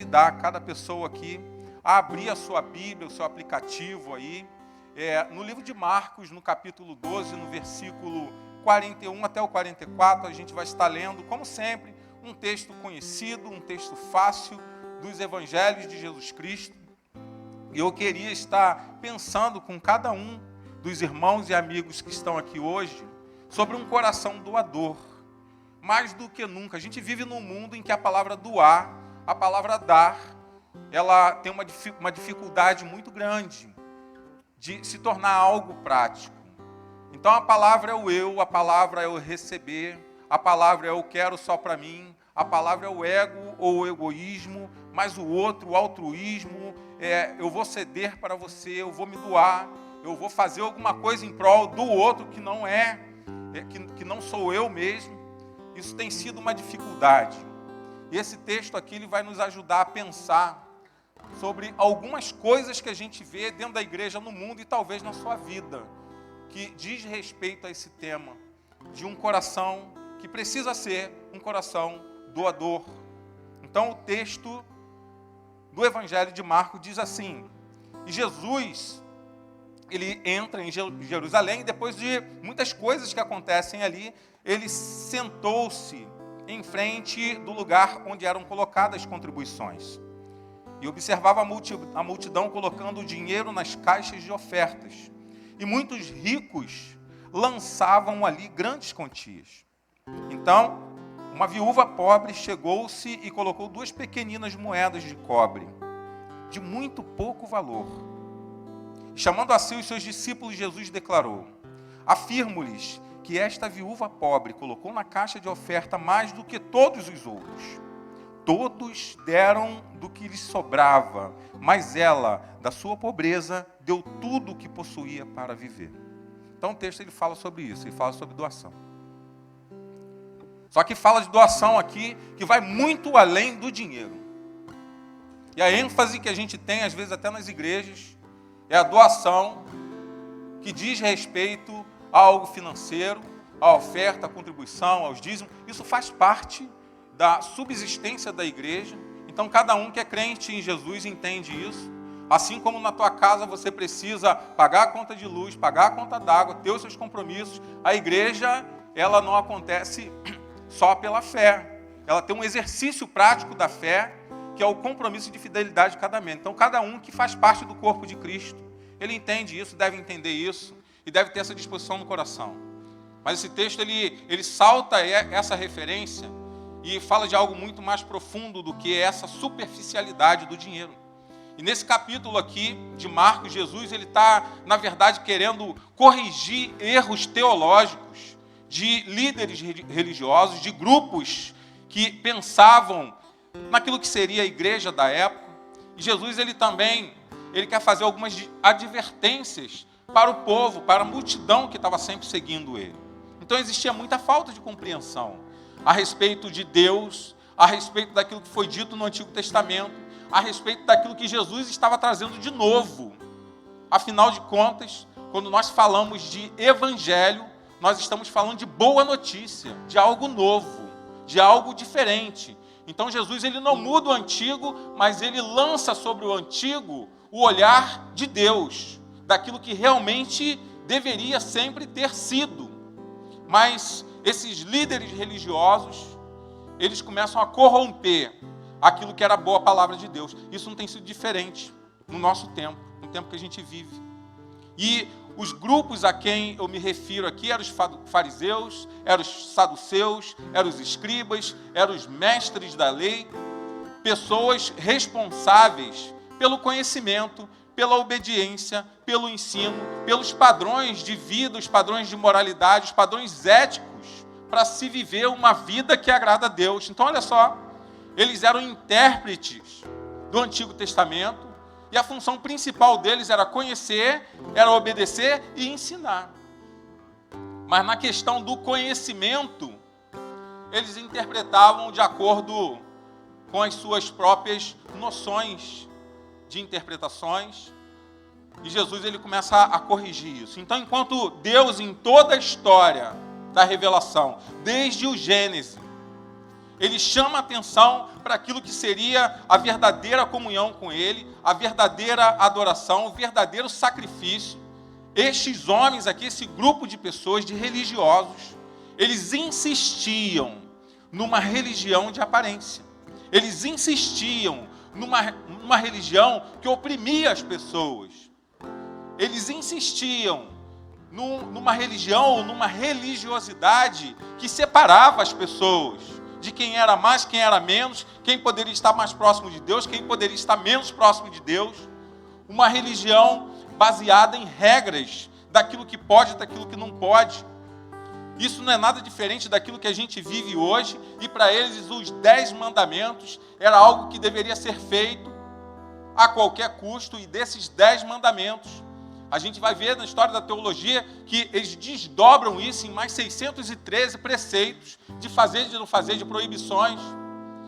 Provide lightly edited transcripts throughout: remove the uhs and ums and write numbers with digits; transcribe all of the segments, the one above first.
convidar cada pessoa aqui a abrir a sua Bíblia, o seu aplicativo aí, no livro de Marcos, no capítulo 12, no versículo 41 até o 44, a gente vai estar lendo, como sempre, um texto conhecido, um texto fácil dos evangelhos de Jesus Cristo. E eu queria estar pensando com cada um dos irmãos e amigos que estão aqui hoje sobre um coração doador. Mais do que nunca, a gente vive num mundo em que a palavra doar, a palavra dar, ela tem uma dificuldade muito grande de se tornar algo prático. Então a palavra é o eu, a palavra é o receber, a palavra é o quero só para mim, a palavra é o ego ou o egoísmo, mas o outro, o altruísmo, eu vou ceder para você, eu vou me doar, eu vou fazer alguma coisa em prol do outro que não que não sou eu mesmo. Isso tem sido uma dificuldade. E esse texto aqui ele vai nos ajudar a pensar sobre algumas coisas que a gente vê dentro da igreja no mundo e talvez na sua vida, que diz respeito a esse tema de um coração que precisa ser um coração doador. Então o texto do Evangelho de Marcos diz assim: e Jesus, ele entra em Jerusalém, e depois de muitas coisas que acontecem ali, ele sentou-se em frente do lugar onde eram colocadas as contribuições. E observava a multidão colocando o dinheiro nas caixas de ofertas. E muitos ricos lançavam ali grandes quantias. Então, uma viúva pobre chegou-se e colocou 2 pequeninas moedas de cobre, de muito pouco valor. Chamando a si os seus discípulos, Jesus declarou: afirmo-lhes que esta viúva pobre colocou na caixa de oferta mais do que todos os outros. Todos deram do que lhes sobrava, mas ela, da sua pobreza, deu tudo o que possuía para viver. Então o texto ele fala sobre isso, ele fala sobre doação. Só que fala de doação aqui que vai muito além do dinheiro. E a ênfase que a gente tem, às vezes até nas igrejas, é a doação que diz respeito a algo financeiro, à oferta, à contribuição, aos dízimos. Isso faz parte da subsistência da igreja. Então cada um que é crente em Jesus entende isso. Assim como na tua casa você precisa pagar a conta de luz, pagar a conta d'água, ter os seus compromissos, a igreja ela não acontece só pela fé. Ela tem um exercício prático da fé, que é o compromisso de fidelidade de cada membro. Então cada um que faz parte do corpo de Cristo, ele entende isso, deve entender isso e deve ter essa disposição no coração. Mas esse texto ele salta essa referência e fala de algo muito mais profundo do que essa superficialidade do dinheiro. E nesse capítulo aqui de Marcos, Jesus ele está, na verdade, querendo corrigir erros teológicos de líderes religiosos, de grupos que pensavam naquilo que seria a igreja da época. E Jesus ele quer fazer algumas advertências para o povo, para a multidão que estava sempre seguindo ele. Então existia muita falta de compreensão a respeito de Deus, a respeito daquilo que foi dito no Antigo Testamento, a respeito daquilo que Jesus estava trazendo de novo. Afinal de contas, quando nós falamos de evangelho, nós estamos falando de boa notícia, de algo novo, de algo diferente. Então Jesus ele não muda o antigo, mas ele lança sobre o antigo o olhar de Deus, daquilo que realmente deveria sempre ter sido. Mas esses líderes religiosos, eles começam a corromper aquilo que era a boa palavra de Deus. Isso não tem sido diferente no nosso tempo, no tempo que a gente vive. E os grupos a quem eu me refiro aqui eram os fariseus, eram os saduceus, eram os escribas, eram os mestres da lei, pessoas responsáveis pelo conhecimento, pela obediência, pelo ensino, pelos padrões de vida, os padrões de moralidade, os padrões éticos, para se viver uma vida que agrada a Deus. Então, olha só, eles eram intérpretes do Antigo Testamento, e a função principal deles era conhecer, era obedecer e ensinar. Mas na questão do conhecimento, eles interpretavam de acordo com as suas próprias noções de interpretações, e Jesus ele começa a corrigir isso. Então, enquanto Deus, em toda a história da revelação, desde o Gênesis, Ele chama a atenção para aquilo que seria a verdadeira comunhão com Ele, a verdadeira adoração, o verdadeiro sacrifício. Estes homens aqui, esse grupo de pessoas, de religiosos, eles insistiam numa religião de aparência. Eles insistiam numa religião que oprimia as pessoas. Eles insistiam numa religião, numa religiosidade que separava as pessoas de quem era mais, quem era menos, quem poderia estar mais próximo de Deus, quem poderia estar menos próximo de Deus. Uma religião baseada em regras daquilo que pode e daquilo que não pode. Isso não é nada diferente daquilo que a gente vive hoje, e para eles os 10 mandamentos era algo que deveria ser feito a qualquer custo, e desses 10 mandamentos, a gente vai ver na história da teologia que eles desdobram isso em mais 613 preceitos de fazer, de não fazer, de proibições.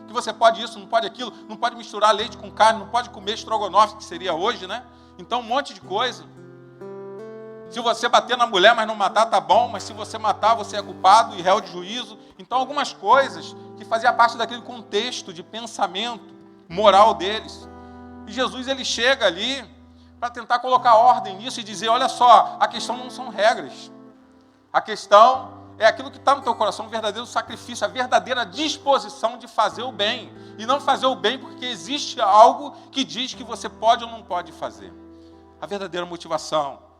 Que você pode isso, não pode aquilo, não pode misturar leite com carne, não pode comer estrogonofe, que seria hoje, né? Então um monte de coisa. Se você bater na mulher, mas não matar, tá bom, mas se você matar, você é culpado e réu de juízo. Então algumas coisas que faziam parte daquele contexto de pensamento moral deles. E Jesus, ele chega ali para tentar colocar ordem nisso e dizer, olha só, a questão não são regras. A questão é aquilo que está no teu coração, o verdadeiro sacrifício, a verdadeira disposição de fazer o bem. E não fazer o bem porque existe algo que diz que você pode ou não pode fazer. A verdadeira motivação.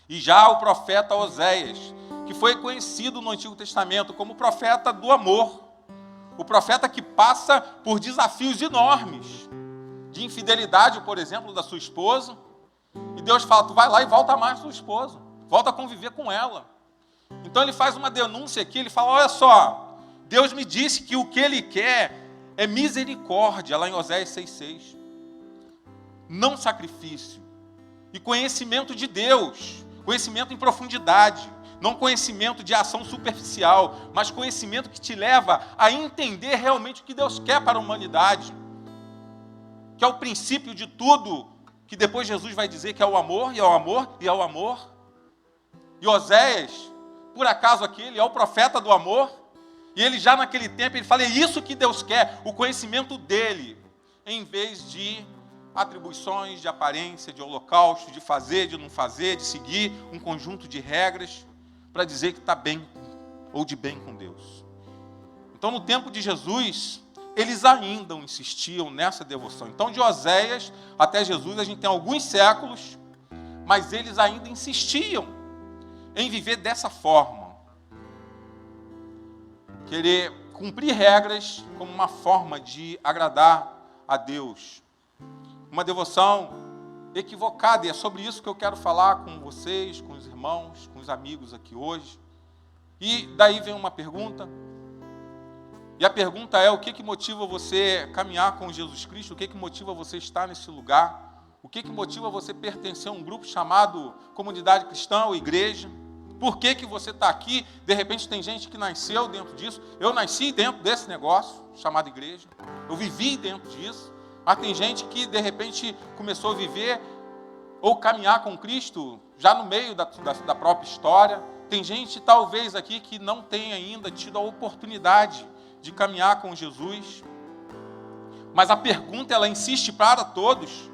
E já o profeta Oséias, que foi conhecido no Antigo Testamento como o profeta do amor. O profeta que passa por desafios enormes. De infidelidade, por exemplo, da sua esposa. E Deus fala, tu vai lá e volta a amar a sua esposa. Volta a conviver com ela. Então ele faz uma denúncia aqui, ele fala, olha só, Deus me disse que o que Ele quer é misericórdia, lá em Oséias 6,6. Não sacrifício. E conhecimento de Deus, conhecimento em profundidade, não conhecimento de ação superficial, mas conhecimento que te leva a entender realmente o que Deus quer para a humanidade, que é o princípio de tudo, que depois Jesus vai dizer que é o amor, e é o amor, e é o amor. E Oséias, por acaso aqui, ele é o profeta do amor, e ele já naquele tempo, ele fala, é isso que Deus quer, o conhecimento dele, em vez de atribuições, de aparência, de holocausto, de fazer, de não fazer, de seguir um conjunto de regras, para dizer que está bem, ou de bem com Deus. Então, no tempo de Jesus, eles ainda insistiam nessa devoção. Então, de Oséias até Jesus, a gente tem alguns séculos, mas eles ainda insistiam em viver dessa forma. Querer cumprir regras como uma forma de agradar a Deus. Uma devoção equivocada, e é sobre isso que eu quero falar com vocês, com os irmãos, com os amigos aqui hoje. E daí vem uma pergunta. E a pergunta é, o que motiva você caminhar com Jesus Cristo? O que motiva você estar nesse lugar? O que motiva você pertencer a um grupo chamado comunidade cristã ou igreja? Por que você está aqui? De repente tem gente que nasceu dentro disso. Eu nasci dentro desse negócio chamado igreja. Eu vivi dentro disso. Mas tem gente que de repente começou a viver ou caminhar com Cristo já no meio da própria história. Tem gente talvez aqui que não tem ainda tido a oportunidade de caminhar com Jesus. Mas a pergunta, ela insiste para todos.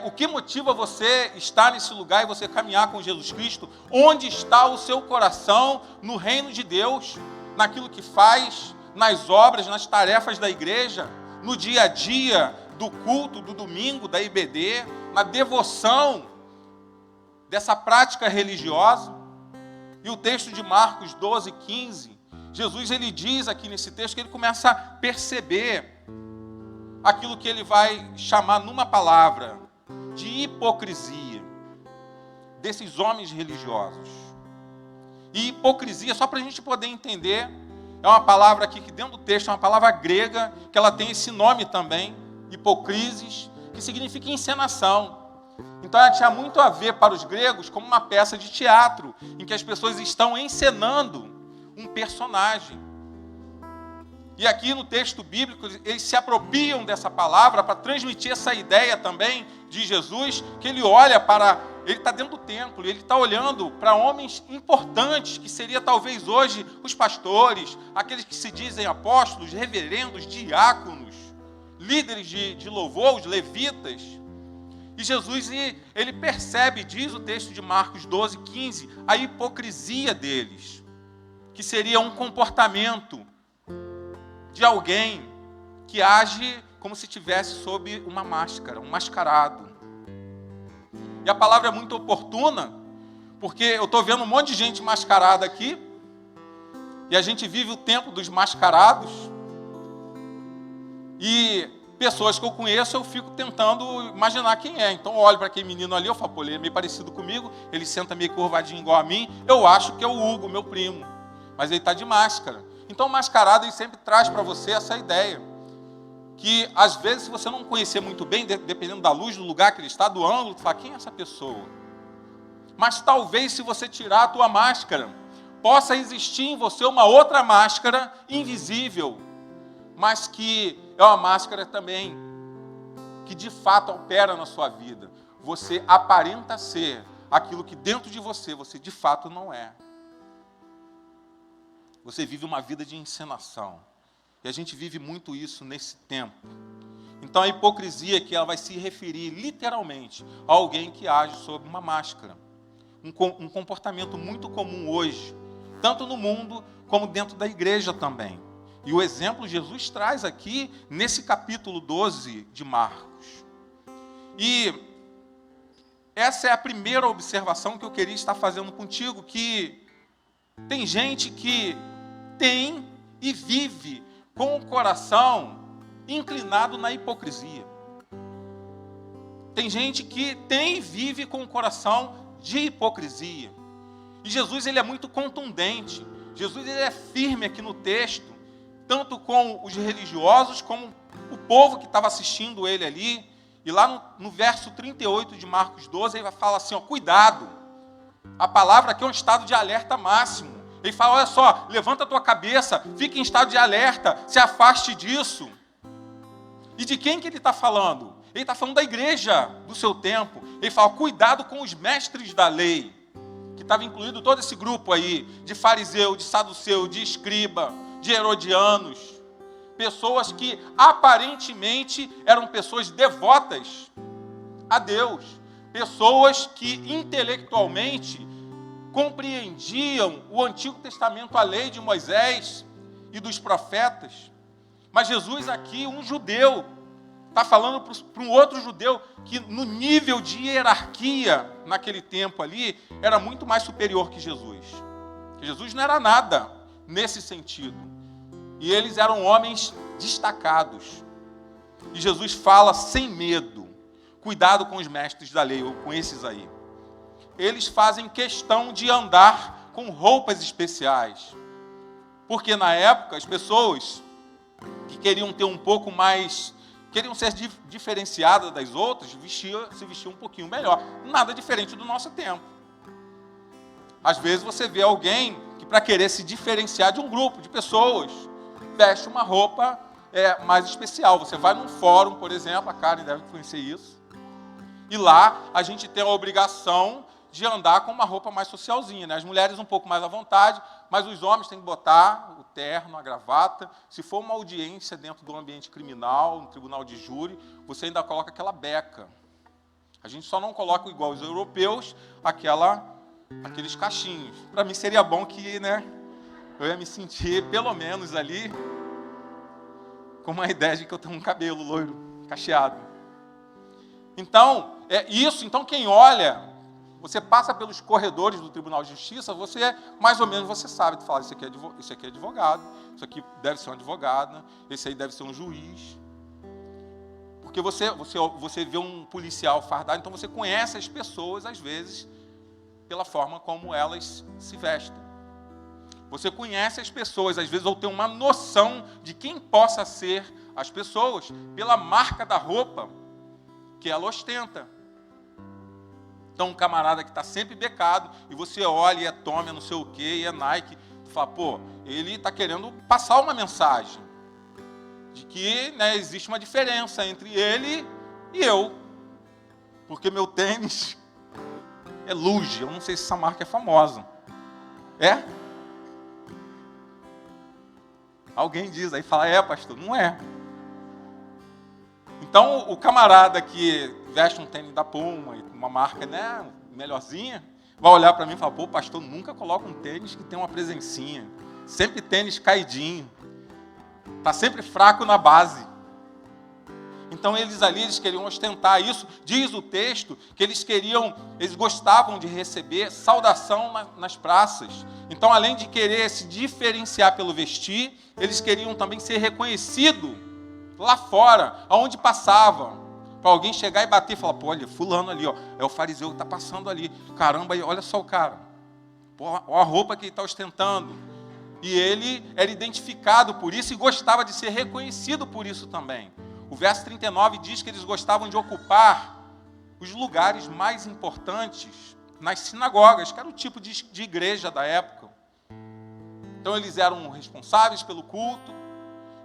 O que motiva você estar nesse lugar e você caminhar com Jesus Cristo? Onde está o seu coração no reino de Deus? Naquilo que faz, nas obras, nas tarefas da igreja, no dia a dia do culto, do domingo, da IBD, na devoção dessa prática religiosa? E o texto de Marcos 12:15, Jesus, ele diz aqui nesse texto que ele começa a perceber aquilo que ele vai chamar numa palavra de hipocrisia desses homens religiosos. E hipocrisia, só para a gente poder entender, é uma palavra aqui que dentro do texto é uma palavra grega, que ela tem esse nome também, hipocrisis, que significa encenação. Então ela tinha muito a ver para os gregos como uma peça de teatro, em que as pessoas estão encenando um personagem. E aqui no texto bíblico, eles se apropriam dessa palavra para transmitir essa ideia também de Jesus, que ele olha para... Ele está dentro do templo, ele está olhando para homens importantes, que seria talvez hoje os pastores, aqueles que se dizem apóstolos, reverendos, diáconos, líderes de louvor, os levitas. E Jesus, ele percebe, diz o texto de Marcos 12, 15, a hipocrisia deles, que seria um comportamento de alguém que age como se estivesse sob uma máscara, um mascarado. E a palavra é muito oportuna, porque eu estou vendo um monte de gente mascarada aqui, e a gente vive o tempo dos mascarados, e pessoas que eu conheço, eu fico tentando imaginar quem é. Então eu olho para aquele menino ali, eu falo, pô, ele é meio parecido comigo, ele senta meio curvadinho igual a mim, eu acho que é o Hugo, meu primo, mas ele está de máscara. Então o mascarado, ele sempre traz para você essa ideia, que às vezes, se você não conhecer muito bem, dependendo da luz, do lugar que ele está, do ângulo, tu fala, quem é essa pessoa? Mas talvez, se você tirar a tua máscara, possa existir em você uma outra máscara invisível, mas que é uma máscara também que de fato opera na sua vida. Você aparenta ser aquilo que dentro de você de fato não é. Você vive uma vida de encenação. E a gente vive muito isso nesse tempo. Então a hipocrisia que ela vai se referir literalmente a alguém que age sob uma máscara. Um comportamento muito comum hoje, tanto no mundo como dentro da igreja também. E o exemplo Jesus traz aqui nesse capítulo 12 de Marcos. E essa é a primeira observação que eu queria estar fazendo contigo, que tem gente que tem e vive com o coração inclinado na hipocrisia. Tem gente que tem e vive com o coração de hipocrisia. E Jesus, ele é muito contundente. Jesus, ele é firme aqui no texto, tanto com os religiosos, como o povo que estava assistindo ele ali. E lá no verso 38 de Marcos 12, ele vai falar assim, ó, cuidado. A palavra aqui é um estado de alerta máximo. Ele fala, olha só, levanta a tua cabeça, fique em estado de alerta, se afaste disso. E de quem que ele está falando? Ele está falando da igreja do seu tempo. Ele fala, cuidado com os mestres da lei, que estava incluído todo esse grupo aí, de fariseu, de saduceu, de escriba, de herodianos, pessoas que aparentemente eram pessoas devotas a Deus, pessoas que intelectualmente compreendiam o Antigo Testamento, a lei de Moisés e dos profetas. Mas Jesus aqui, um judeu, está falando para um outro judeu que no nível de hierarquia naquele tempo ali, era muito mais superior que Jesus. Que Jesus não era nada nesse sentido. E eles eram homens destacados. E Jesus fala sem medo, cuidado com os mestres da lei, ou com esses aí. Eles fazem questão de andar com roupas especiais. Porque na época as pessoas que queriam ter um pouco mais, queriam ser diferenciadas das outras, se vestiam um pouquinho melhor. Nada diferente do nosso tempo. Às vezes você vê alguém que, para querer se diferenciar de um grupo de pessoas, veste uma roupa mais especial. Você vai num fórum, por exemplo, a Karen deve conhecer isso, e lá a gente tem a obrigação de andar com uma roupa mais socialzinha, né? As mulheres um pouco mais à vontade, mas os homens têm que botar o terno, a gravata. Se for uma audiência dentro do ambiente criminal, no tribunal de júri, você ainda coloca aquela beca. A gente só não coloca, igual os europeus, aqueles cachinhos. Para mim seria bom que, né, eu ia me sentir, pelo menos ali, com uma ideia de que eu tenho um cabelo loiro, cacheado. Então, então quem olha, você passa pelos corredores do Tribunal de Justiça, você, mais ou menos, você sabe, fala, esse aqui é advogado, isso aqui deve ser uma advogada, esse aí deve ser um juiz. Porque você vê um policial fardado, então você conhece as pessoas, às vezes, pela forma como elas se vestem. Você conhece as pessoas, às vezes, ou tem uma noção de quem possa ser as pessoas, pela marca da roupa que ela ostenta. Então, um camarada que está sempre becado, e você olha e é Tommy, não sei o quê, e é Nike, tu fala, pô, ele está querendo passar uma mensagem. de que, né, existe uma diferença entre ele e eu. Porque meu tênis é Luge. Eu não sei se essa marca é famosa. É? Alguém diz, aí fala, pastor, não é. Então, o camarada que veste um tênis da Puma, uma marca, né, melhorzinha, vai olhar para mim e falar, pô, pastor, nunca coloca um tênis que tem uma presencinha. Sempre tênis caidinho. Está sempre fraco na base. Então, eles queriam ostentar isso. Diz o texto que eles gostavam de receber saudação nas praças. Então, além de querer se diferenciar pelo vestir, eles queriam também ser reconhecidos lá fora, aonde passavam. Para alguém chegar e bater e falar, pô, olha, fulano ali, ó, é o fariseu que está passando ali. Caramba, olha só o cara. Pô, olha a roupa que ele está ostentando. E ele era identificado por isso e gostava de ser reconhecido por isso também. O verso 39 diz que eles gostavam de ocupar os lugares mais importantes nas sinagogas, que era o tipo de igreja da época. Então eles eram responsáveis pelo culto.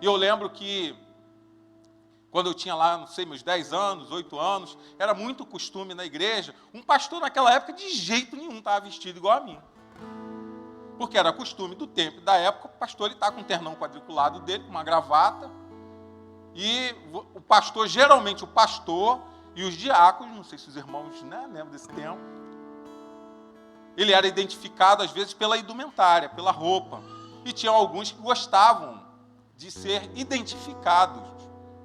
E eu lembro que quando eu tinha lá, não sei, meus 10 anos, 8 anos, era muito costume na igreja, um pastor naquela época de jeito nenhum estava vestido igual a mim. Porque era costume do tempo e da época, o pastor está com um ternão quadriculado dele, com uma gravata, e o pastor, geralmente o pastor e os diáconos, não sei se os irmãos, né, lembram desse tempo, ele era identificado às vezes pela indumentária, pela roupa, e tinha alguns que gostavam de ser identificados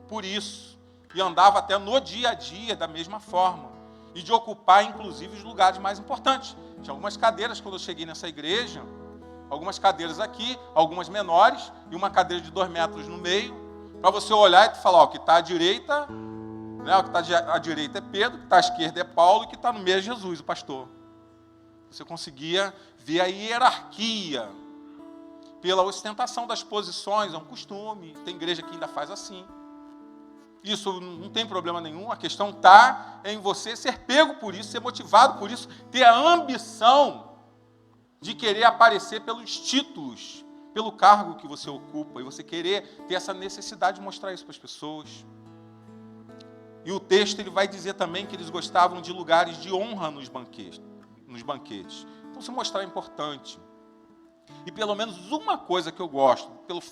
por isso, e andava até no dia a dia da mesma forma, e de ocupar inclusive os lugares mais importantes. Tinha algumas cadeiras quando eu cheguei nessa igreja, algumas cadeiras aqui, algumas menores, e uma cadeira de 2 metros no meio, para você olhar e falar, ó, o que está à direita, né, o que está à direita é Pedro, o que está à esquerda é Paulo, e o que está no meio é Jesus, o pastor. Você conseguia ver a hierarquia pela ostentação das posições, é um costume, tem igreja que ainda faz assim. Isso não tem problema nenhum, a questão está em você ser pego por isso, ser motivado por isso, ter a ambição de querer aparecer pelos títulos, pelo cargo que você ocupa, e você querer ter essa necessidade de mostrar isso para as pessoas. E o texto ele vai dizer também que eles gostavam de lugares de honra nos banquetes. Então, se mostrar é importante. E pelo menos uma coisa que eu gosto,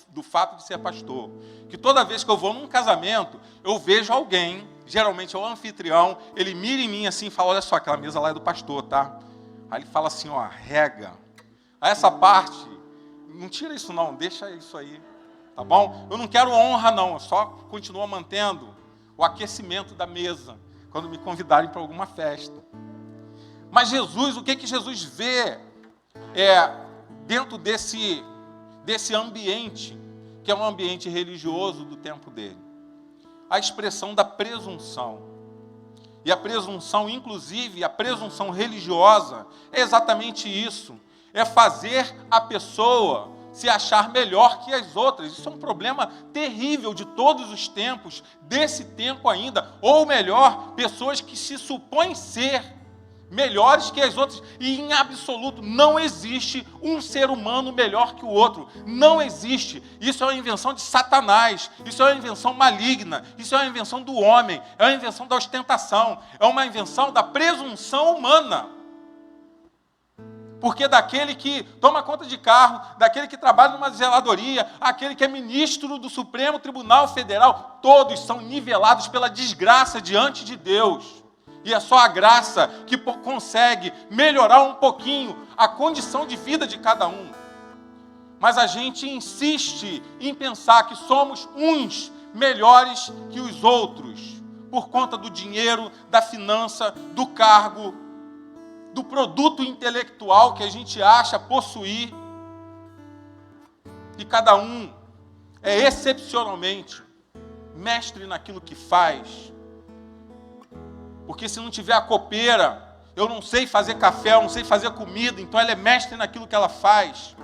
do fato de ser pastor, que toda vez que eu vou num casamento, eu vejo alguém, geralmente é o anfitrião, ele mira em mim assim e fala, olha só, aquela mesa lá é do pastor, tá? Aí ele fala assim, ó, rega. Aí essa parte, não tira isso não, deixa isso aí, tá bom? Eu não quero honra não, eu só continuo mantendo o aquecimento da mesa, quando me convidarem para alguma festa. Mas Jesus, o que Jesus vê dentro desse ambiente, que é um ambiente religioso do tempo dele? A expressão da presunção. E a presunção, inclusive, a presunção religiosa, é exatamente isso. É fazer a pessoa se achar melhor que as outras. Isso é um problema terrível de todos os tempos, desse tempo ainda. Ou melhor, pessoas que se supõem ser melhores que as outras, e em absoluto não existe um ser humano melhor que o outro, não existe. Isso é uma invenção de Satanás, isso é uma invenção maligna, isso é uma invenção do homem, é uma invenção da ostentação, é uma invenção da presunção humana. Porque daquele que toma conta de carro, daquele que trabalha numa zeladoria, aquele que é ministro do Supremo Tribunal Federal, todos são nivelados pela desgraça diante de Deus. E é só a graça que consegue melhorar um pouquinho a condição de vida de cada um. Mas a gente insiste em pensar que somos uns melhores que os outros, por conta do dinheiro, da finança, do cargo, do produto intelectual que a gente acha possuir. E cada um é excepcionalmente mestre naquilo que faz. Porque se não tiver a copeira, eu não sei fazer café, eu não sei fazer comida, então ela é mestre naquilo que ela faz.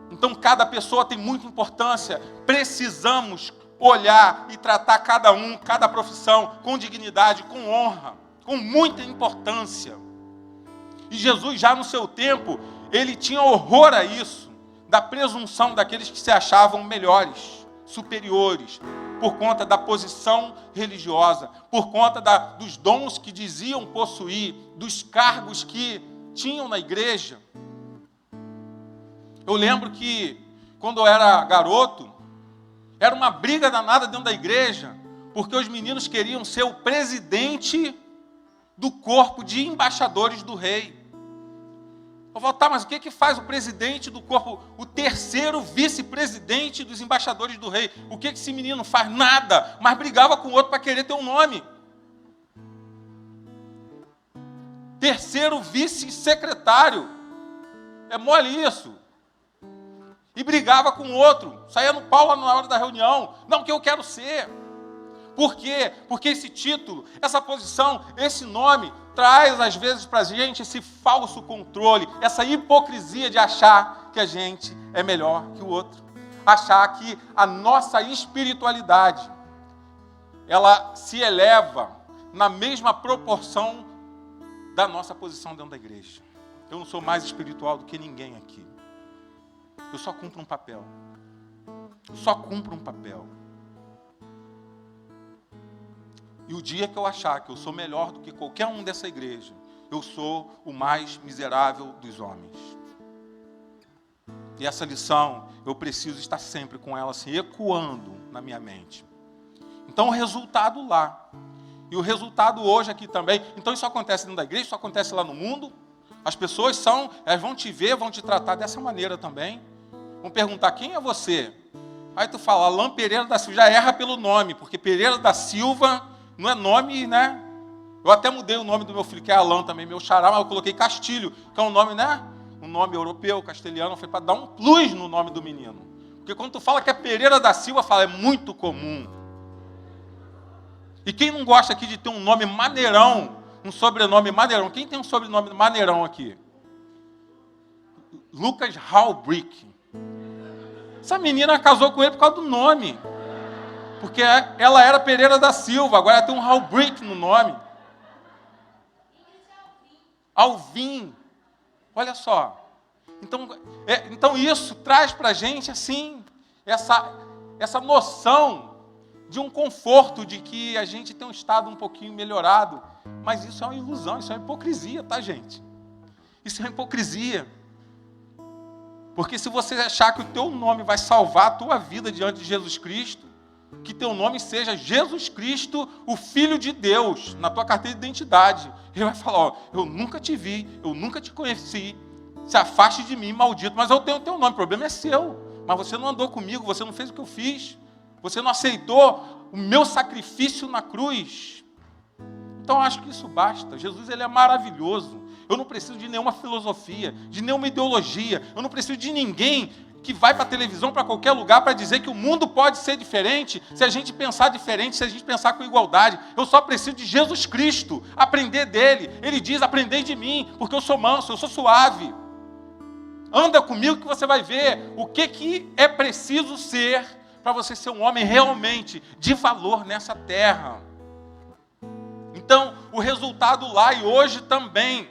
Então cada pessoa tem muita importância. Precisamos olhar e tratar cada um, cada profissão, com dignidade, com honra, com muita importância. E Jesus, já no seu tempo, ele tinha horror a isso, da presunção daqueles que se achavam melhores, superiores, por conta da posição religiosa, por conta dos dons que diziam possuir, dos cargos que tinham na igreja. Eu lembro que, quando eu era garoto, era uma briga danada dentro da igreja, porque os meninos queriam ser o presidente do corpo de embaixadores do rei. Eu falo, tá, mas o que faz o presidente do corpo, o terceiro vice-presidente dos embaixadores do rei? O que esse menino faz? Nada, mas brigava com o outro para querer ter um nome. Terceiro vice-secretário. É mole isso. E brigava com o outro, saía no pau lá na hora da reunião. Não, que eu quero ser. Por quê? Porque esse título, essa posição, esse nome, traz às vezes para a gente esse falso controle, essa hipocrisia de achar que a gente é melhor que o outro. Achar que a nossa espiritualidade, ela se eleva na mesma proporção da nossa posição dentro da igreja. Eu não sou mais espiritual do que ninguém aqui. Eu só cumpro um papel. Eu só cumpro um papel. E o dia que eu achar que eu sou melhor do que qualquer um dessa igreja, eu sou o mais miserável dos homens. E essa lição, eu preciso estar sempre com ela assim, ecoando na minha mente. Então o resultado lá, e o resultado hoje aqui também. Então isso acontece dentro da igreja, isso acontece lá no mundo. As pessoas elas vão te ver, vão te tratar dessa maneira também. Vão perguntar, quem é você? Aí tu fala, Alain Pereira da Silva, já erra pelo nome, porque Pereira da Silva não é nome, né? Eu até mudei o nome do meu filho, que é Alain também, meu xará, mas eu coloquei Castilho, que é um nome, né? Um nome europeu, castelhano, foi para dar um plus no nome do menino. Porque quando tu fala que é Pereira da Silva, fala, é muito comum. E quem não gosta aqui de ter um nome maneirão, um sobrenome maneirão? Quem tem um sobrenome maneirão aqui? Lucas Halbrick. Essa menina casou com ele por causa do nome. Porque ela era Pereira da Silva, agora ela tem um Halbrick no nome. Alvim. Olha só. Então isso traz para a gente assim, essa noção de um conforto, de que a gente tem um estado um pouquinho melhorado. Mas isso é uma ilusão, isso é uma hipocrisia, tá, gente? Isso é uma hipocrisia. Porque se você achar que o teu nome vai salvar a tua vida diante de Jesus Cristo, que teu nome seja Jesus Cristo, o Filho de Deus, na tua carteira de identidade. Ele vai falar, ó, eu nunca te vi, eu nunca te conheci, se afaste de mim, maldito, mas eu tenho o teu nome, o problema é seu. Mas você não andou comigo, você não fez o que eu fiz, você não aceitou o meu sacrifício na cruz. Então, acho que isso basta. Jesus, ele é maravilhoso. Eu não preciso de nenhuma filosofia, de nenhuma ideologia, eu não preciso de ninguém que vai para a televisão, para qualquer lugar, para dizer que o mundo pode ser diferente, se a gente pensar diferente, se a gente pensar com igualdade. Eu só preciso de Jesus Cristo, aprender dele. Ele diz, aprendei de mim, porque eu sou manso, eu sou suave. Anda comigo que você vai ver o que é preciso ser para você ser um homem realmente de valor nessa terra. Então, o resultado lá e hoje também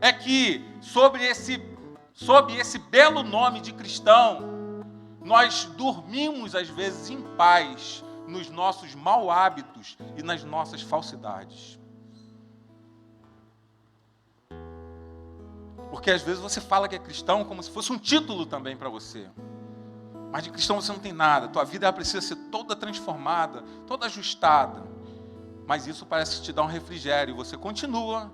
é que sob esse belo nome de cristão, nós dormimos às vezes em paz nos nossos maus hábitos e nas nossas falsidades. Porque às vezes você fala que é cristão como se fosse um título também para você. Mas de cristão você não tem nada. Tua vida ela precisa ser toda transformada, toda ajustada. Mas isso parece te dar um refrigério. Você continua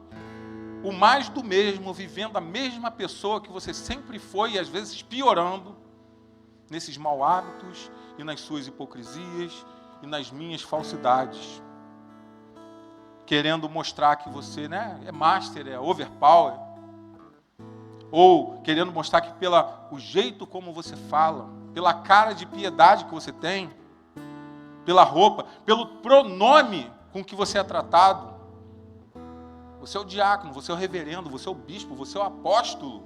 o mais do mesmo, vivendo a mesma pessoa que você sempre foi, e às vezes piorando nesses maus hábitos e nas suas hipocrisias e nas minhas falsidades. Querendo mostrar que você, né, é master, é overpower. Ou querendo mostrar que o jeito como você fala, pela cara de piedade que você tem, pela roupa, pelo pronome com que você é tratado. Você é o diácono, você é o reverendo, você é o bispo, você é o apóstolo.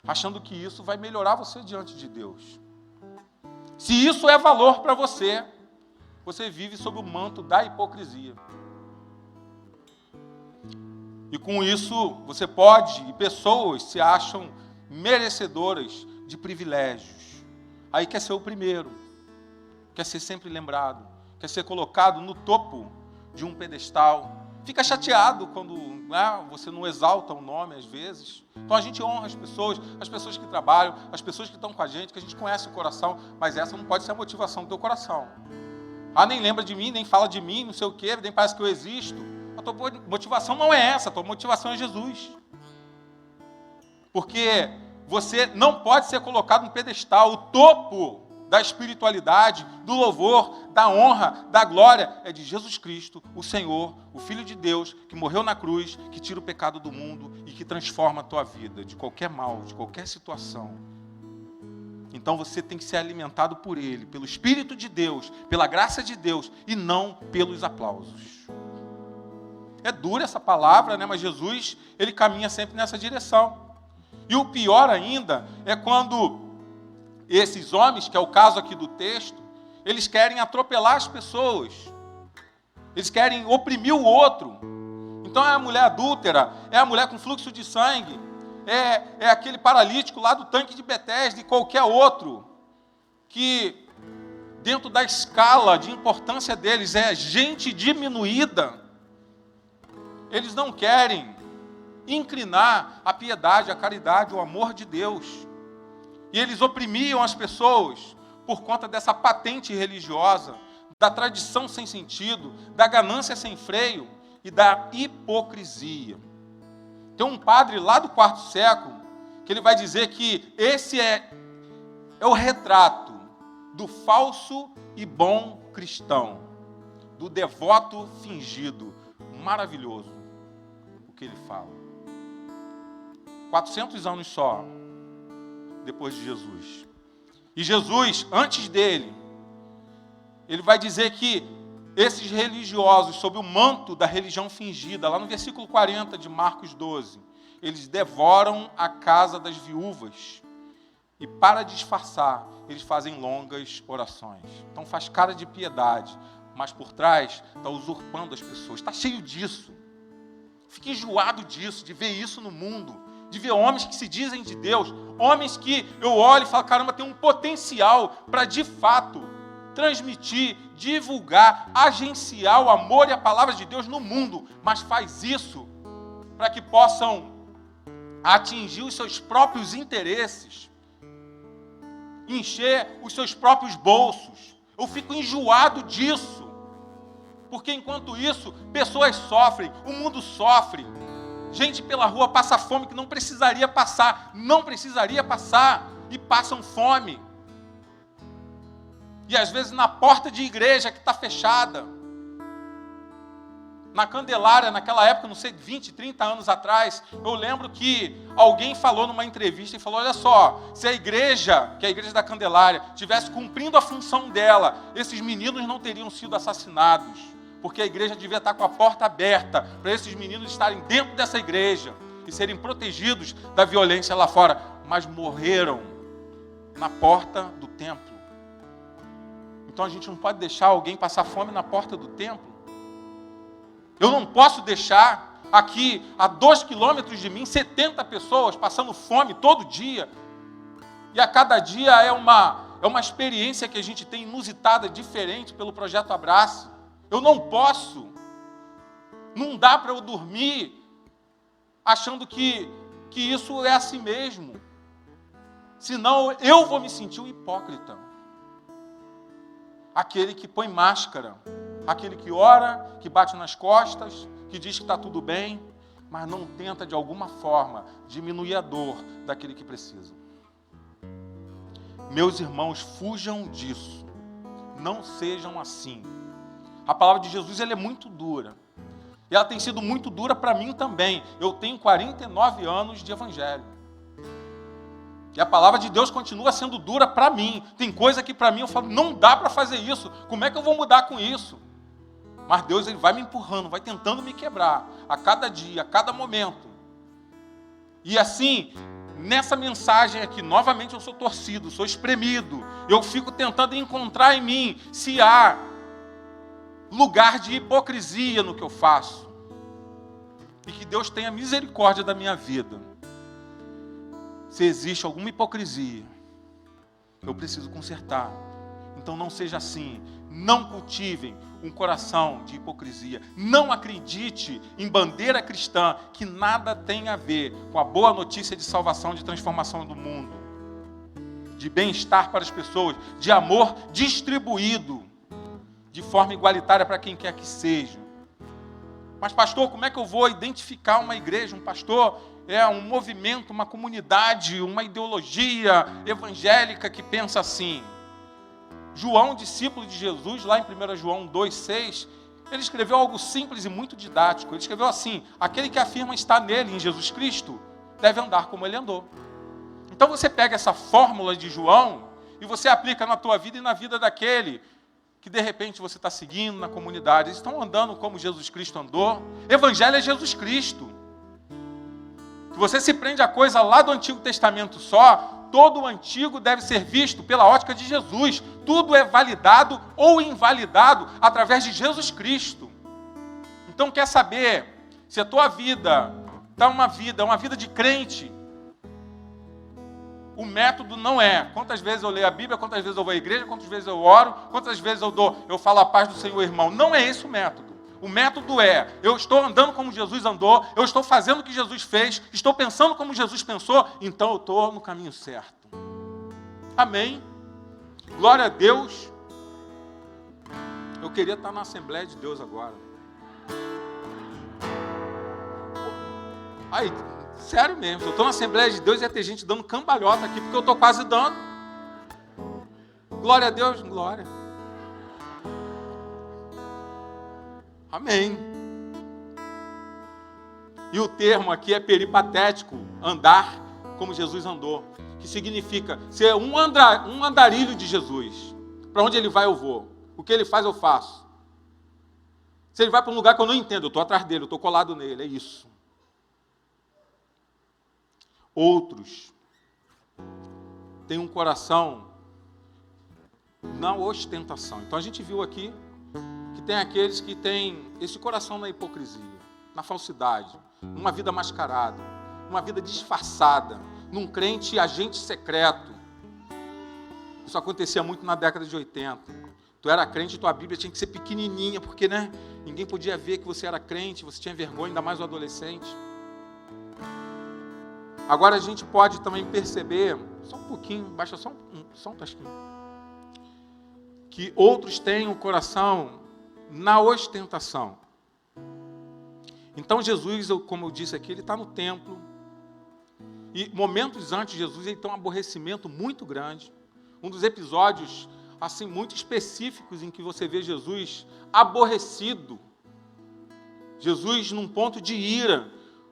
Achando que isso vai melhorar você diante de Deus. Se isso é valor para você, você vive sob o manto da hipocrisia. E com isso, você pode, e pessoas se acham merecedoras de privilégios. aí quer ser o primeiro, quer ser sempre lembrado, quer ser colocado no topo de um pedestal. Fica chateado quando você não exalta o nome às vezes. Então a gente honra as pessoas que trabalham, as pessoas que estão com a gente conhece o coração, mas essa não pode ser a motivação do teu coração. Nem lembra de mim, nem fala de mim, não sei o quê, nem parece que eu existo. A tua motivação não é essa, a tua motivação é Jesus. Porque você não pode ser colocado no pedestal, o topo da espiritualidade, do louvor, da honra, da glória, é de Jesus Cristo, o Senhor, o Filho de Deus, que morreu na cruz, que tira o pecado do mundo e que transforma a tua vida de qualquer mal, de qualquer situação. Então você tem que ser alimentado por Ele, pelo Espírito de Deus, pela graça de Deus, e não pelos aplausos. É dura essa palavra, né? Mas Jesus, Ele caminha sempre nessa direção. E o pior ainda é quando esses homens, que é o caso aqui do texto, eles querem atropelar as pessoas. Eles querem oprimir o outro. Então é a mulher adúltera, é a mulher com fluxo de sangue, é aquele paralítico lá do tanque de Betesda e qualquer outro, que dentro da escala de importância deles é gente diminuída. Eles não querem inclinar a piedade, a caridade, o amor de Deus. E eles oprimiam as pessoas por conta dessa patente religiosa, da tradição sem sentido, da ganância sem freio e da hipocrisia. Tem um padre lá do quarto século que ele vai dizer que esse é o retrato do falso e bom cristão, do devoto fingido. Maravilhoso o que ele fala. 400 anos só depois de Jesus. E Jesus, antes dele, ele vai dizer que esses religiosos, sob o manto da religião fingida, lá no versículo 40 de Marcos 12, eles devoram a casa das viúvas e, para disfarçar, eles fazem longas orações. Então faz cara de piedade, mas por trás está usurpando as pessoas. Está cheio disso. Fica enjoado disso, de ver isso no mundo, de ver homens que se dizem de Deus, homens que eu olho e falo, caramba, tem um potencial para, de fato, transmitir, divulgar, agenciar o amor e a palavra de Deus no mundo, mas faz isso para que possam atingir os seus próprios interesses, encher os seus próprios bolsos. Eu fico enjoado disso, porque enquanto isso, pessoas sofrem, o mundo sofre. Gente pela rua passa fome que não precisaria passar, e passam fome. E às vezes na porta de igreja que está fechada, na Candelária, naquela época, não sei, 20, 30 anos atrás, eu lembro que alguém falou numa entrevista e falou, olha só, se a igreja, que é a igreja da Candelária, estivesse cumprindo a função dela, esses meninos não teriam sido assassinados. Porque a igreja devia estar com a porta aberta para esses meninos estarem dentro dessa igreja e serem protegidos da violência lá fora. Mas morreram na porta do templo. Então a gente não pode deixar alguém passar fome na porta do templo. Eu não posso deixar aqui, a 2 quilômetros de mim, 70 pessoas passando fome todo dia. E a cada dia é uma experiência que a gente tem inusitada, diferente pelo Projeto Abrace. Eu não posso, não dá para eu dormir achando que isso é assim mesmo. Senão eu vou me sentir um hipócrita. Aquele que põe máscara, aquele que ora, que bate nas costas, que diz que está tudo bem, mas não tenta de alguma forma diminuir a dor daquele que precisa. Meus irmãos, fujam disso. Não sejam assim. A palavra de Jesus ela é muito dura. E ela tem sido muito dura para mim também. Eu tenho 49 anos de evangelho. E a palavra de Deus continua sendo dura para mim. Tem coisa que para mim eu falo, não dá para fazer isso. Como é que eu vou mudar com isso? Mas Deus ele vai me empurrando, vai tentando me quebrar. A cada dia, a cada momento. E assim, nessa mensagem aqui, novamente eu sou torcido, sou espremido. Eu fico tentando encontrar em mim se há lugar de hipocrisia no que eu faço. E que Deus tenha misericórdia da minha vida. Se existe alguma hipocrisia, Eu preciso consertar. Então não seja assim. Não cultivem um coração de hipocrisia. Não acredite em bandeira cristã que nada tem a ver com a boa notícia de salvação, de transformação do mundo, de bem-estar para as pessoas, de amor distribuído de forma igualitária para quem quer que seja. Mas, pastor, como é que eu vou identificar uma igreja? Um pastor é um movimento, uma comunidade, uma ideologia evangélica que pensa assim. João, discípulo de Jesus, lá em 1 João 2,6, ele escreveu algo simples e muito didático. Ele escreveu assim: aquele que afirma estar nele, em Jesus Cristo, deve andar como ele andou. Então você pega essa fórmula de João e você aplica na tua vida e na vida daquele que de repente você está seguindo na comunidade. Eles estão andando como Jesus Cristo andou. Evangelho é Jesus Cristo. Se você se prende a coisa lá do Antigo Testamento só, todo o Antigo deve ser visto pela ótica de Jesus. Tudo é validado ou invalidado através de Jesus Cristo. Então quer saber se a tua vida está uma vida de crente? O método não é quantas vezes eu leio a Bíblia, quantas vezes eu vou à igreja, quantas vezes eu oro, quantas vezes eu falo a paz do Senhor, irmão. Não é esse o método. O método é: eu estou andando como Jesus andou, eu estou fazendo o que Jesus fez, estou pensando como Jesus pensou, então eu estou no caminho certo. Amém? Glória a Deus. Eu queria estar na Assembleia de Deus agora. Aí, sério mesmo, se eu estou na Assembleia de Deus, ia ter gente dando cambalhota aqui, porque eu estou quase dando. Glória a Deus, glória. Amém. E o termo aqui é peripatético, andar como Jesus andou, que significa ser um andarilho de Jesus. Para onde ele vai, eu vou. O que ele faz, eu faço. Se ele vai para um lugar que eu não entendo, eu estou atrás dele, eu estou colado nele, é isso. Outros têm um coração na ostentação. Então a gente viu aqui que tem aqueles que têm esse coração na hipocrisia, na falsidade, numa vida mascarada, numa vida disfarçada, num crente agente secreto. Isso acontecia muito na década de 80. Tu era crente, tua Bíblia tinha que ser pequenininha, porque ninguém podia ver que você era crente, você tinha vergonha, ainda mais o adolescente. Agora a gente pode também perceber, só um pouquinho, baixa só um tasquinho, que outros têm o coração na ostentação. Então Jesus, como eu disse aqui, ele está no templo, e momentos antes de Jesus ele tem um aborrecimento muito grande. Um dos episódios assim muito específicos em que você vê Jesus aborrecido, Jesus num ponto de ira,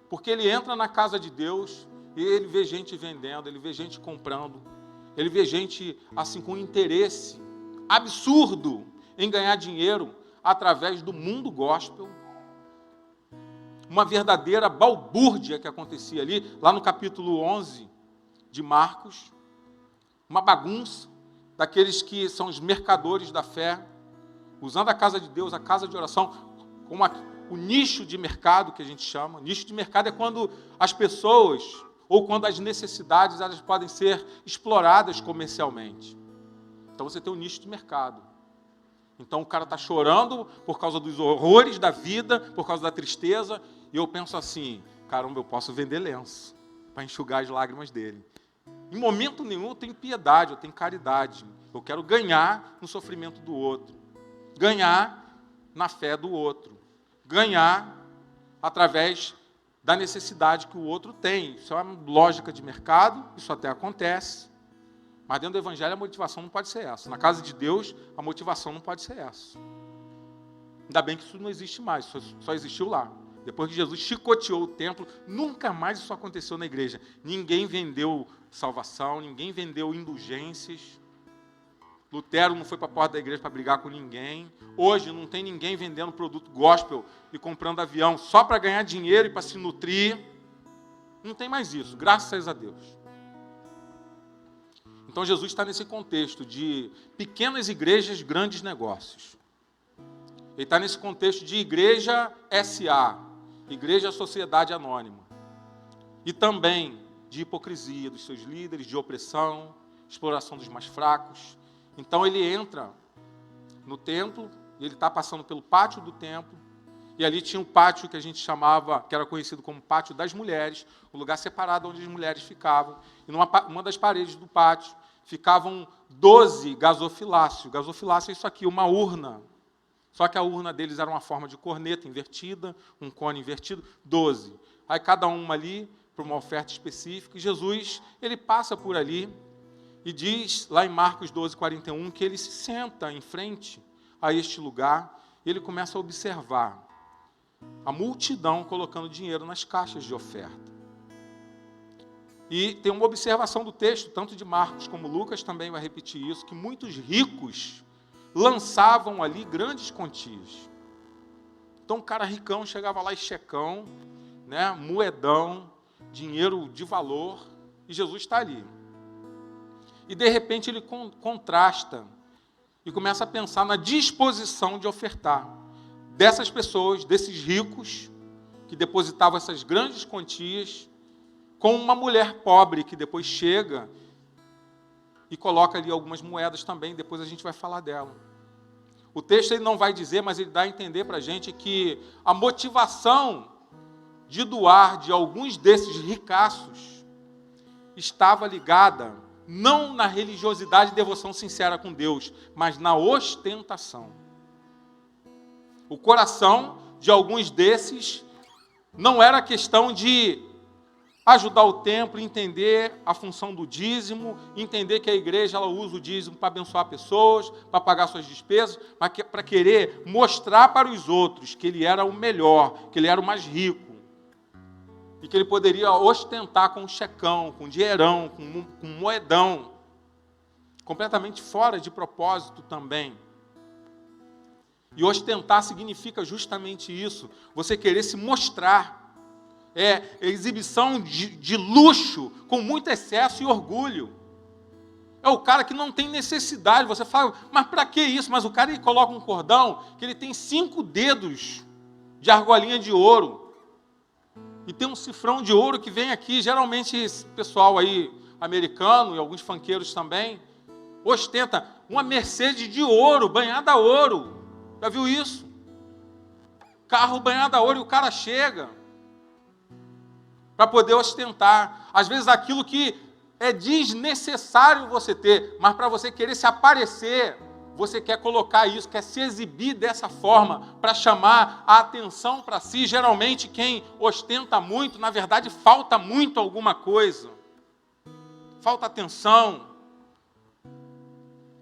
porque ele entra na casa de Deus e ele vê gente vendendo, ele vê gente comprando, ele vê gente assim com interesse absurdo em ganhar dinheiro através do mundo gospel. Uma verdadeira balbúrdia que acontecia ali, lá no capítulo 11 de Marcos, uma bagunça daqueles que são os mercadores da fé, usando a casa de Deus, a casa de oração, como o nicho de mercado que a gente chama. Nicho de mercado é quando as pessoas, ou quando as necessidades, elas podem ser exploradas comercialmente. Então você tem um nicho de mercado. Então o cara está chorando por causa dos horrores da vida, por causa da tristeza, e eu penso assim: caramba, eu posso vender lenço para enxugar as lágrimas dele. Em momento nenhum eu tenho piedade, eu tenho caridade. Eu quero ganhar no sofrimento do outro, ganhar na fé do outro, ganhar através da necessidade que o outro tem. Isso é uma lógica de mercado, isso até acontece. Mas dentro do Evangelho a motivação não pode ser essa. Na casa de Deus a motivação não pode ser essa. Ainda bem que isso não existe mais, só existiu lá. Depois que Jesus chicoteou o templo, nunca mais isso aconteceu na igreja. Ninguém vendeu salvação, ninguém vendeu indulgências. Lutero não foi para a porta da igreja para brigar com ninguém. Hoje não tem ninguém vendendo produto gospel e comprando avião só para ganhar dinheiro e para se nutrir. Não tem mais isso, graças a Deus. Então Jesus está nesse contexto de pequenas igrejas, grandes negócios. Ele está nesse contexto de igreja SA, igreja sociedade anônima. E também de hipocrisia dos seus líderes, de opressão, exploração dos mais fracos. Então ele entra no templo, e ele está passando pelo pátio do templo, e ali tinha um pátio que a gente chamava, que era conhecido como pátio das mulheres, o lugar separado onde as mulheres ficavam. E numa das paredes do pátio ficavam 12 gasofiláceos. Gasofiláceo é isso aqui, uma urna. Só que a urna deles era uma forma de corneta invertida, um cone invertido, 12. Aí cada uma ali para uma oferta específica. E Jesus, ele passa por ali e diz, lá em Marcos 12, 41, que ele se senta em frente a este lugar e ele começa a observar a multidão colocando dinheiro nas caixas de oferta. E tem uma observação do texto, tanto de Marcos como Lucas também vai repetir isso, que muitos ricos lançavam ali grandes quantias. Então um cara ricão chegava lá e checão, né, moedão, dinheiro de valor, e Jesus está ali. E de repente ele contrasta e começa a pensar na disposição de ofertar dessas pessoas, desses ricos, que depositavam essas grandes quantias, com uma mulher pobre que depois chega e coloca ali algumas moedas também, depois a gente vai falar dela. O texto ele não vai dizer, mas ele dá a entender para a gente que a motivação de doar de alguns desses ricaços estava ligada não na religiosidade e devoção sincera com Deus, mas na ostentação. O coração de alguns desses não era questão de ajudar o templo, entender a função do dízimo, entender que a igreja ela usa o dízimo para abençoar pessoas, para pagar suas despesas, mas para querer mostrar para os outros que ele era o melhor, que ele era o mais rico, e que ele poderia ostentar com um checão, com um dinheirão, com um moedão, completamente fora de propósito também. E ostentar significa justamente isso, você querer se mostrar, exibição de luxo, com muito excesso e orgulho. É o cara que não tem necessidade, você fala, mas para que isso? Mas o cara ele coloca um cordão, que ele tem 5 dedos de argolinha de ouro, e tem um cifrão de ouro que vem aqui, geralmente esse pessoal aí, americano, e alguns funkeiros também, ostenta uma Mercedes de ouro, banhada a ouro. Já viu isso? Carro banhado a ouro e o cara chega para poder ostentar. Às vezes aquilo que é desnecessário você ter, mas para você querer se aparecer, você quer colocar isso, quer se exibir dessa forma, para chamar a atenção para si. Geralmente quem ostenta muito, na verdade falta muito alguma coisa. Falta atenção.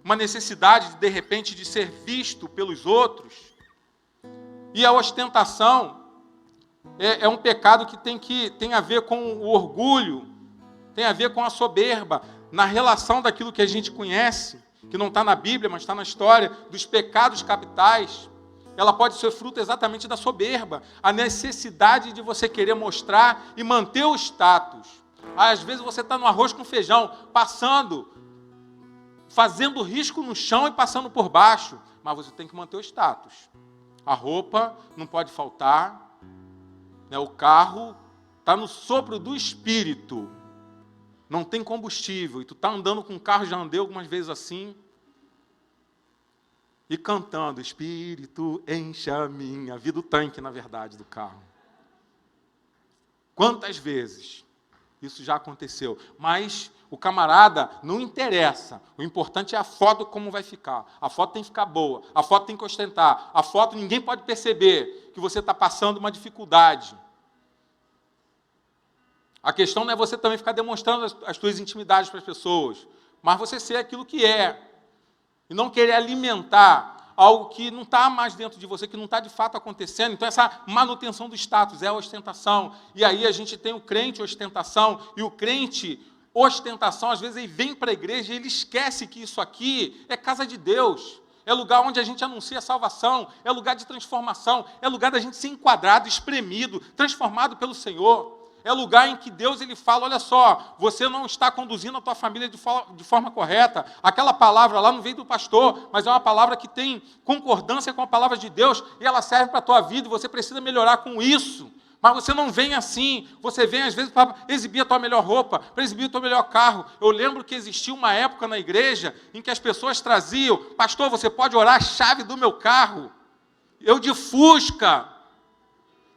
Uma necessidade, de repente, de ser visto pelos outros. E a ostentação é um pecado que tem a ver com o orgulho, tem a ver com a soberba, na relação daquilo que a gente conhece, que não está na Bíblia, mas está na história, dos pecados capitais. Ela pode ser fruto exatamente da soberba, a necessidade de você querer mostrar e manter o status. Às vezes você está no arroz com feijão, fazendo risco no chão e passando por baixo, mas você tem que manter o status. A roupa não pode faltar, né? O carro está no sopro do Espírito, não tem combustível, e tu está andando com o carro, já andei algumas vezes assim, e cantando, Espírito, enche a minha vida, o tanque, na verdade, do carro. Quantas vezes isso já aconteceu? Mas o camarada não interessa. O importante é a foto, como vai ficar. A foto tem que ficar boa. A foto tem que ostentar. A foto, ninguém pode perceber que você está passando uma dificuldade. A questão não é você também ficar demonstrando as suas intimidades para as pessoas, mas você ser aquilo que é. E não querer alimentar algo que não está mais dentro de você, que não está de fato acontecendo. Então, essa manutenção do status é a ostentação. E aí a gente tem o crente ostentação, e o crente ostentação, às vezes, ele vem para a igreja e ele esquece que isso aqui é casa de Deus. É lugar onde a gente anuncia a salvação, é lugar de transformação, é lugar da gente ser enquadrado, espremido, transformado pelo Senhor. É lugar em que Deus ele fala, olha só, você não está conduzindo a tua família de forma correta. Aquela palavra lá não veio do pastor, mas é uma palavra que tem concordância com a palavra de Deus, e ela serve para a tua vida, e você precisa melhorar com isso, Mas você não vem assim, você vem às vezes para exibir a tua melhor roupa, para exibir o teu melhor carro. Eu lembro que existia uma época na igreja em que as pessoas traziam: pastor, você pode orar a chave do meu carro? Eu de Fusca,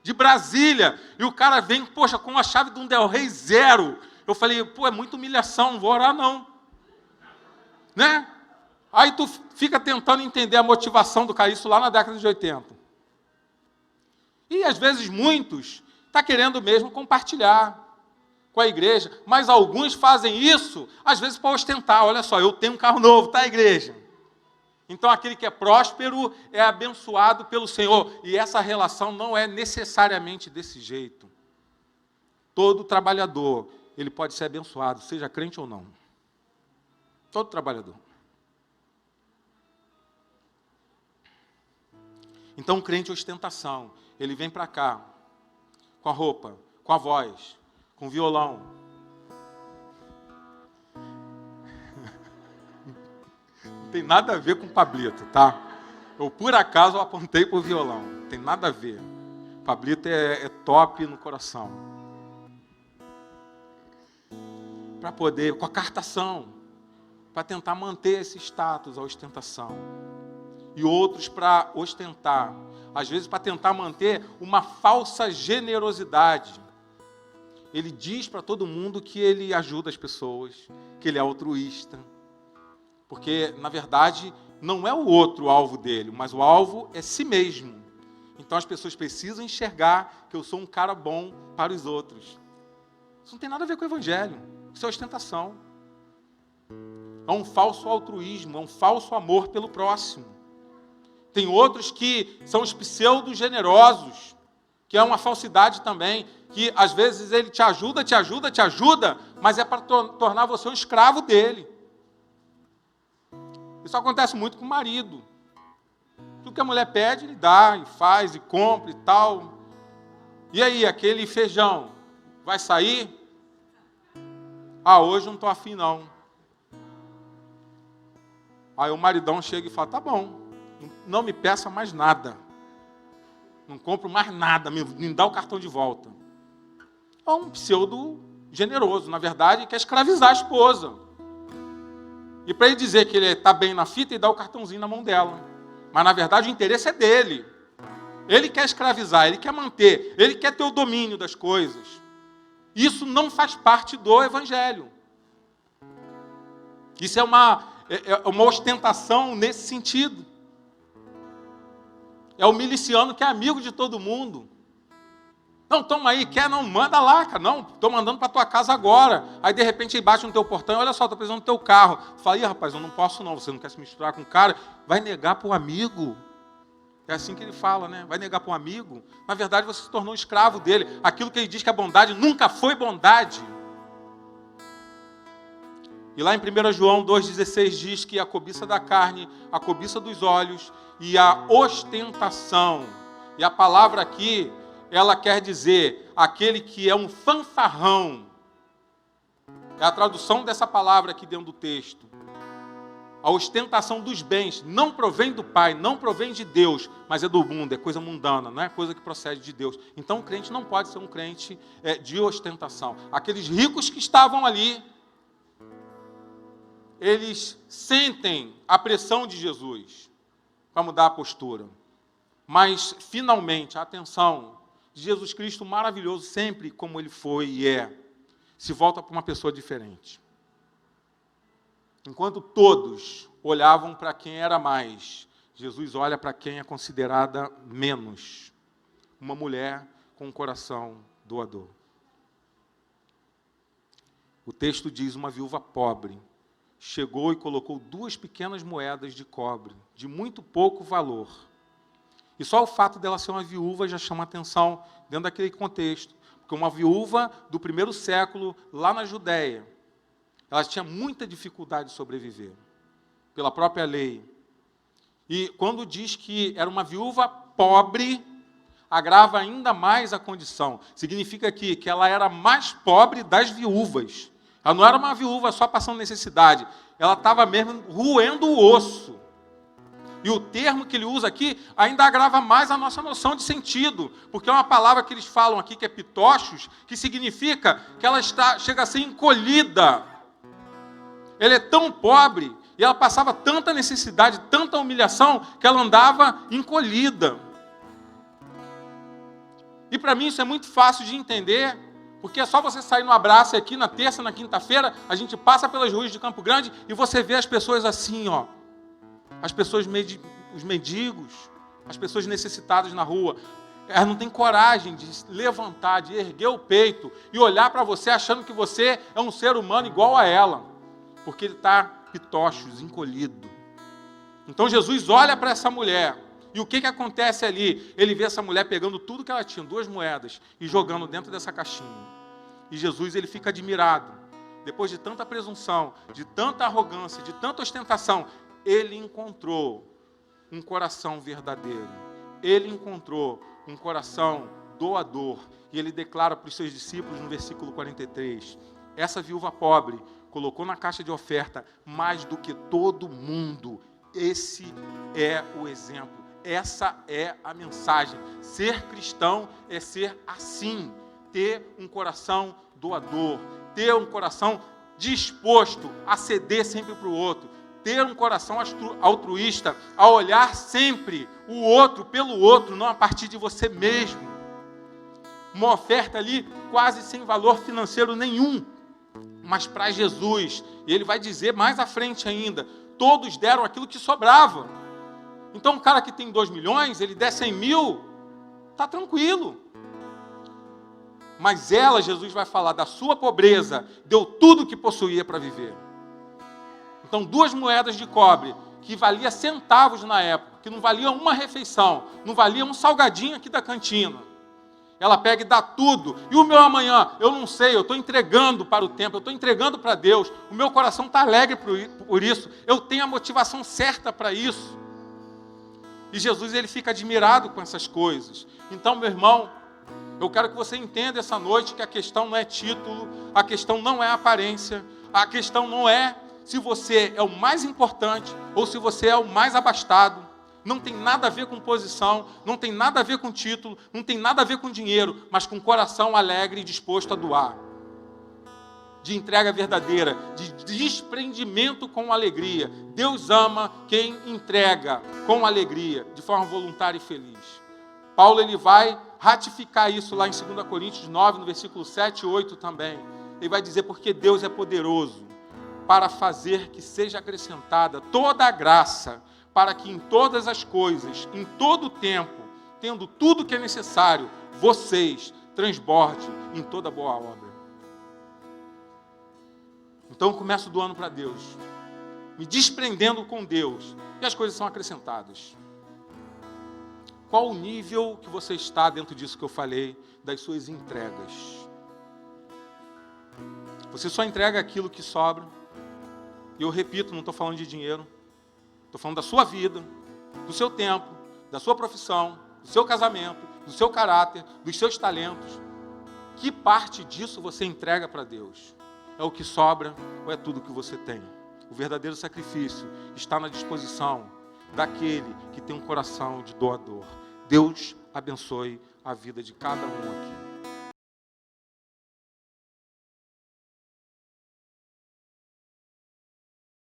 de Brasília, e o cara vem, poxa, com a chave de um Del Rey 0. Eu falei, pô, é muita humilhação, não vou orar não. Né? Aí tu fica tentando entender a motivação do cara, isso lá na década de 80. E às vezes muitos estão querendo mesmo compartilhar com a igreja, mas alguns fazem isso, às vezes para ostentar. Olha só, eu tenho um carro novo, tá, igreja? Então aquele que é próspero é abençoado pelo Senhor. E essa relação não é necessariamente desse jeito. Todo trabalhador, ele pode ser abençoado, seja crente ou não. Todo trabalhador. Então o crente é ostentação. Ele vem para cá, com a roupa, com a voz, com o violão. Não tem nada a ver com o Pablito, tá? Eu, por acaso, apontei para o violão. Não tem nada a ver. O Pablito é top no coração. Para poder, com a cartação, para tentar manter esse status, a ostentação. E outros para ostentar. Às vezes para tentar manter uma falsa generosidade. Ele diz para todo mundo que ele ajuda as pessoas, que ele é altruísta. Porque, na verdade, não é o outro o alvo dele, mas o alvo é si mesmo. Então as pessoas precisam enxergar que eu sou um cara bom para os outros. Isso não tem nada a ver com o evangelho. Isso é ostentação. É um falso altruísmo, é um falso amor pelo próximo. Tem outros que são os pseudo-generosos, que é uma falsidade também, que às vezes ele te ajuda, mas é para tornar você um escravo dele. Isso acontece muito com o marido. Tudo que a mulher pede, ele dá, e faz, e compra e tal. E aí, aquele feijão, vai sair? Ah, hoje não estou afim não. Aí o maridão chega e fala, tá bom. Não me peça mais nada. Não compro mais nada. Me dá o cartão de volta. É um pseudo generoso. Na verdade, quer escravizar a esposa. E para ele dizer que ele está bem na fita, ele dá o cartãozinho na mão dela. Mas, na verdade, o interesse é dele. Ele quer escravizar, ele quer manter, ele quer ter o domínio das coisas. Isso não faz parte do evangelho. Isso é uma ostentação nesse sentido. É o miliciano que é amigo de todo mundo. Não, toma aí, quer não, manda lá, cara. Não, estou mandando para tua casa agora. Aí, de repente, ele bate no teu portão, olha só, estou precisando do teu carro. Fala, ih, rapaz, eu não posso não, você não quer se misturar com o cara. Vai negar para o amigo. É assim que ele fala, né? Vai negar para um amigo. Na verdade, você se tornou escravo dele. Aquilo que ele diz que é bondade nunca foi bondade. E lá em 1 João 2,16 diz que a cobiça da carne, a cobiça dos olhos e a ostentação. E a palavra aqui, ela quer dizer aquele que é um fanfarrão. É a tradução dessa palavra aqui dentro do texto. A ostentação dos bens não provém do Pai, não provém de Deus, mas é do mundo, é coisa mundana, não é coisa que procede de Deus. Então o crente não pode ser um crente de ostentação. Aqueles ricos que estavam ali, eles sentem a pressão de Jesus para mudar a postura. Mas, finalmente, a atenção de Jesus Cristo, maravilhoso, sempre como ele foi e é, se volta para uma pessoa diferente. Enquanto todos olhavam para quem era mais, Jesus olha para quem é considerada menos. Uma mulher com um coração doador. O texto diz, uma viúva pobre chegou e colocou 2 pequenas moedas de cobre, de muito pouco valor. E só o fato dela ser uma viúva já chama atenção dentro daquele contexto. Porque uma viúva do 1º século, lá na Judéia, ela tinha muita dificuldade de sobreviver, pela própria lei. E quando diz que era uma viúva pobre, agrava ainda mais a condição. Significa que ela era a mais pobre das viúvas. Ela não era uma viúva só passando necessidade. Ela estava mesmo roendo o osso. E o termo que ele usa aqui ainda agrava mais a nossa noção de sentido, porque é uma palavra que eles falam aqui que é pitochos, que significa que ela chega a ser encolhida. Ela é tão pobre e ela passava tanta necessidade, tanta humilhação, que ela andava encolhida. E para mim isso é muito fácil de entender, porque é só você sair no abraço aqui na terça, na quinta-feira, a gente passa pelas ruas de Campo Grande e você vê as pessoas assim, ó. As pessoas, os mendigos, as pessoas necessitadas na rua, elas não têm coragem de levantar, de erguer o peito e olhar para você achando que você é um ser humano igual a ela, porque ele está pitochos, encolhido. Então Jesus olha para essa mulher, e o que acontece ali? Ele vê essa mulher pegando tudo que ela tinha, 2 moedas, e jogando dentro dessa caixinha. E Jesus, ele fica admirado. Depois de tanta presunção, de tanta arrogância, de tanta ostentação, ele encontrou um coração verdadeiro. Ele encontrou um coração doador. E ele declara para os seus discípulos no versículo 43, essa viúva pobre colocou na caixa de oferta mais do que todo mundo. Esse é o exemplo. Essa é a mensagem. Ser cristão é ser assim. Ter um coração doador. Ter um coração disposto a ceder sempre para o outro. Ter um coração altruísta, a olhar sempre o outro pelo outro, não a partir de você mesmo. Uma oferta ali quase sem valor financeiro nenhum, mas para Jesus. E ele vai dizer mais à frente ainda, todos deram aquilo que sobrava. Então o cara que tem 2 milhões, ele der 100 mil, está tranquilo. Mas ela, Jesus vai falar, da sua pobreza, deu tudo o que possuía para viver. Então 2 moedas de cobre, que valia centavos na época, que não valia uma refeição, não valia um salgadinho aqui da cantina. Ela pega e dá tudo. E o meu amanhã, eu não sei, eu estou entregando para o templo, eu estou entregando para Deus. O meu coração está alegre por isso. Eu tenho a motivação certa para isso. E Jesus, ele fica admirado com essas coisas. Então, meu irmão, eu quero que você entenda essa noite que a questão não é título, a questão não é aparência, a questão não é se você é o mais importante ou se você é o mais abastado. Não tem nada a ver com posição, não tem nada a ver com título, não tem nada a ver com dinheiro, mas com coração alegre e disposto a doar. De entrega verdadeira, de desprendimento com alegria. Deus ama quem entrega com alegria, de forma voluntária e feliz. Paulo, ele vai ratificar isso lá em 2 Coríntios 9, no versículo 7 e 8 também. Ele vai dizer, porque Deus é poderoso para fazer que seja acrescentada toda a graça, para que em todas as coisas, em todo o tempo, tendo tudo que é necessário, vocês transbordem em toda boa obra. Então eu começo doando para Deus, me desprendendo com Deus, e as coisas são acrescentadas. Qual o nível que você está dentro disso que eu falei, das suas entregas? Você só entrega aquilo que sobra, e eu repito, não estou falando de dinheiro, estou falando da sua vida, do seu tempo, da sua profissão, do seu casamento, do seu caráter, dos seus talentos. Que parte disso você entrega para Deus? É o que sobra ou é tudo que você tem? O verdadeiro sacrifício está na disposição daquele que tem um coração de doador. Deus abençoe a vida de cada um aqui.